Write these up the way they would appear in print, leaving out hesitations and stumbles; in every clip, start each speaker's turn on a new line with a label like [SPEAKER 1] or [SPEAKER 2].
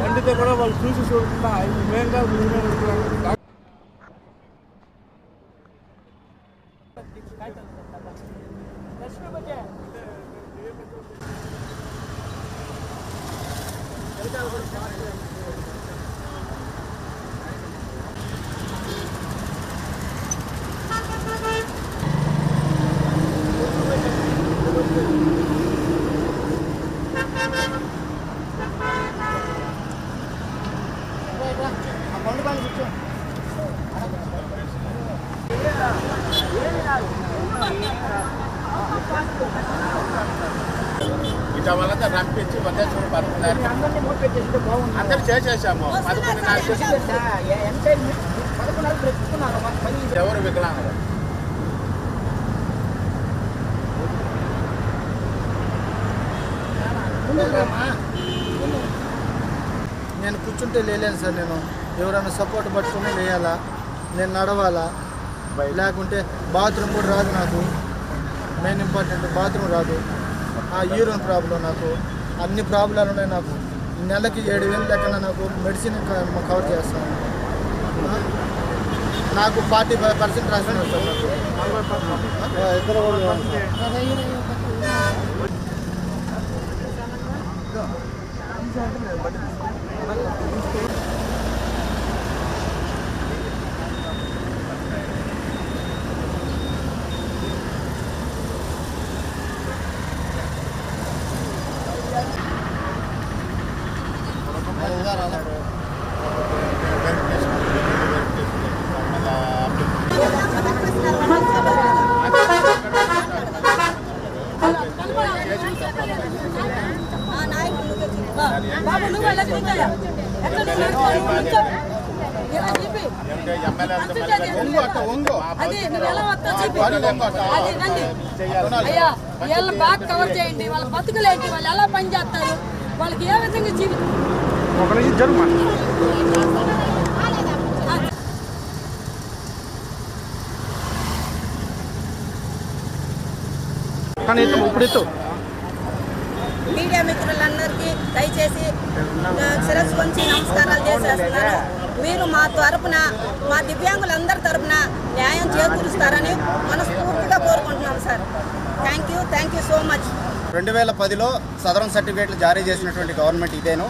[SPEAKER 1] అంటే కూడా వాళ్ళు చూసి చూడకుండా మెయిన్గా ఇట వాళ్ళంతా రంపించి వద్దేశ్వరం పడుతున్నారు. అందరు చేసేసాము. ఎవరు వికలాంగులు
[SPEAKER 2] నేను కూర్చుంటే లేలేను సార్. నేను ఎవరైనా సపోర్ట్ పట్టుకుని వేయాలా, నేను నడవాలా, లేకుంటే బాత్రూమ్ కూడా రాదు నాకు. మెయిన్ ఇంపార్టెంట్ బాత్రూమ్ రాదు. ఆ యూరిన్ ప్రాబ్లం, నాకు అన్ని ప్రాబ్లాలు ఉన్నాయి. నాకు నెలకి 7,000 లెక్కన నాకు మెడిసిన్ కవర్ చేస్తాను. నాకు 45% రాస్తున్నారు సార్. నాకు ఇద్దరు
[SPEAKER 3] వీళ్ళని బాగా కవర్ చేయండి. వాళ్ళ బతుకులేంటి, వాళ్ళు ఎలా పని చేస్తారు, వాళ్ళకి ఏ విధంగా జీవితం.
[SPEAKER 4] మీడియా మిత్రులందరికీ దయచేసి శిరస్సు వంచి నమస్కారాలు చేసేస్తున్నాను. మీరు మా తరపున, మా దివ్యాంగులందరి తరపున న్యాయం చేకూరుస్తారని మనస్ఫూర్తిగా కోరుకుంటున్నాం sir. Thank you so much.
[SPEAKER 5] 2010లో సదరన్ సర్టిఫికేట్లు జారీ చేసినటువంటి గవర్నమెంట్ ఇదేను.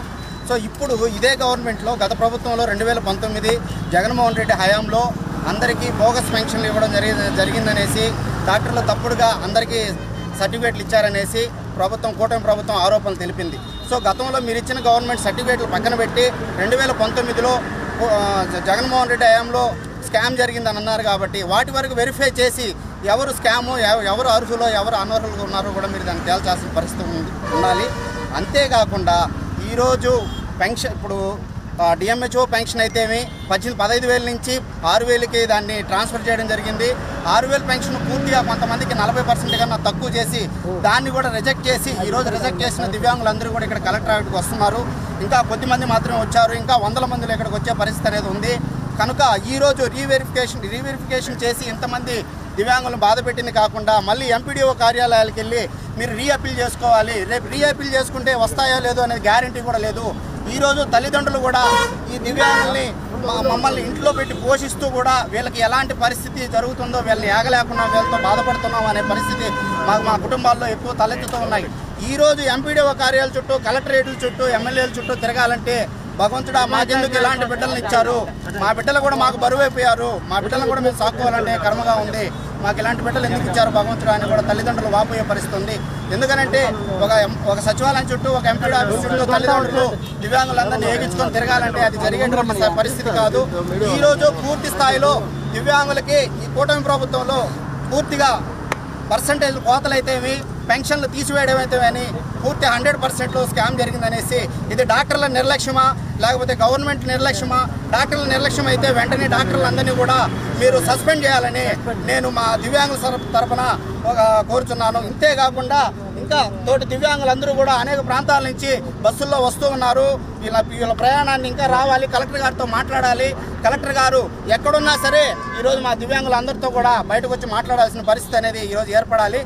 [SPEAKER 5] సో ఇప్పుడు ఇదే గవర్నమెంట్లో గత ప్రభుత్వంలో 2019 జగన్మోహన్ రెడ్డి హయాంలో అందరికీ బోగస్ పెన్షన్లు ఇవ్వడం జరిగిందనేసి డాక్టర్లు తప్పుడుగా అందరికీ సర్టిఫికేట్లు ఇచ్చారనేసి కూటమి ప్రభుత్వం ఆరోపణలు తెలిపింది. సో గతంలో మీరు ఇచ్చిన గవర్నమెంట్ సర్టిఫికేట్లు పక్కన పెట్టి 2019లో జగన్మోహన్ రెడ్డి హయాంలో స్కామ్ జరిగిందని అన్నారు కాబట్టి వాటి వరకు వెరిఫై చేసి ఎవరు స్కాము, ఎవరు అర్హులో ఎవరు అనర్హులుగా ఉన్నారో కూడా మీరు దాన్ని తేల్చాల్సిన పరిస్థితి ఉండాలి. అంతేకాకుండా ఈరోజు పెన్షన్, ఇప్పుడు డిఎంహెచ్ఓ పెన్షన్ అయితేమి 15,000 నుంచి 6,000కి దాన్ని ట్రాన్స్ఫర్ చేయడం జరిగింది. 6,000 పెన్షన్ పూర్తిగా కొంతమందికి 40% కన్నా తక్కువ చేసి దాన్ని కూడా రిజెక్ట్ చేసి ఈరోజు రిజెక్ట్ చేసిన దివ్యాంగులందరూ కూడా ఇక్కడ కలెక్టర్ ఆఫీస్కి వస్తున్నారు. ఇంకా కొద్దిమంది మాత్రమే వచ్చారు. ఇంకా 100 మందిలో ఇక్కడికి వచ్చే పరిస్థితి అనేది ఉంది. కనుక ఈరోజు రీవెరిఫికేషన్ చేసి ఇంతమంది దివ్యాంగులను బాధ పెట్టింది కాకుండా మళ్ళీ ఎంపీడీఓ కార్యాలయాలకు వెళ్ళి మీరు రీఅపీల్ చేసుకోవాలి. రేపు రీఅపీల్ చేసుకుంటే వస్తాయో లేదో అనేది గ్యారంటీ కూడా లేదు. ఈరోజు తల్లిదండ్రులు కూడా ఈ దివ్యాంగుల్ని మమ్మల్ని ఇంట్లో పెట్టి పోషిస్తూ కూడా వీళ్ళకి ఎలాంటి పరిస్థితి జరుగుతుందో, వీళ్ళని ఏగలేకుండా వీళ్ళతో బాధపడుతున్నాం అనే పరిస్థితి మా కుటుంబాల్లో ఎక్కువ తలెత్తుతూ ఉన్నాయి. ఈరోజు ఎంపీడీఓ కార్యాలయాల చుట్టూ, కలెక్టరేట్ల చుట్టూ, ఎమ్మెల్యేల చుట్టూ తిరగాలంటే భగవంతుడా మాకెందుకు ఇలాంటి బిడ్డలను ఇచ్చారు, మా బిడ్డలు కూడా మాకు బరువైపోయారు, మా బిడ్డలను కూడా మేము సాక్కోవాలంటే కర్మగా ఉంది, మాకు ఇలాంటి బిడ్డలు ఎందుకు ఇచ్చారు భగవంతుడా అని కూడా తల్లిదండ్రులు వాపోయే పరిస్థితి ఉంది. ఎందుకనంటే ఒక సచివాలయం చుట్టూ, ఒక ఎంపీడీ ఆఫీస్ చుట్టూ తల్లిదండ్రులు దివ్యాంగులందరినీ ఏగించుకొని తిరగాలంటే అది జరిగేటువంటి పరిస్థితి కాదు. ఈరోజు పూర్తి స్థాయిలో దివ్యాంగులకి ఈ కూటమి ప్రభుత్వంలో పూర్తిగా పర్సంటేజ్ కోతలైతేమి, పెన్షన్లు తీసివేయడం అయితే అని పూర్తి 100%లో స్కామ్ జరిగిందనేసి ఇది డాక్టర్ల నిర్లక్ష్యమా లేకపోతే గవర్నమెంట్ నిర్లక్ష్యమా? డాక్టర్ల నిర్లక్ష్యం అయితే వెంటనే డాక్టర్లందరినీ కూడా మీరు సస్పెండ్ చేయాలని నేను మా దివ్యాంగుల తరపున కోరుచున్నాను. ఇంతేకాకుండా ఇంకా తోటి దివ్యాంగులందరూ కూడా అనేక ప్రాంతాల నుంచి బస్సుల్లో వస్తూ ఉన్నారు. వీళ్ళ ప్రయాణాన్ని ఇంకా రావాలి, కలెక్టర్ గారితో మాట్లాడాలి. కలెక్టర్ గారు ఎక్కడున్నా సరే ఈరోజు మా దివ్యాంగులందరితో కూడా బయటకు వచ్చి మాట్లాడాల్సిన పరిస్థితి అనేది ఈరోజు ఏర్పడాలి.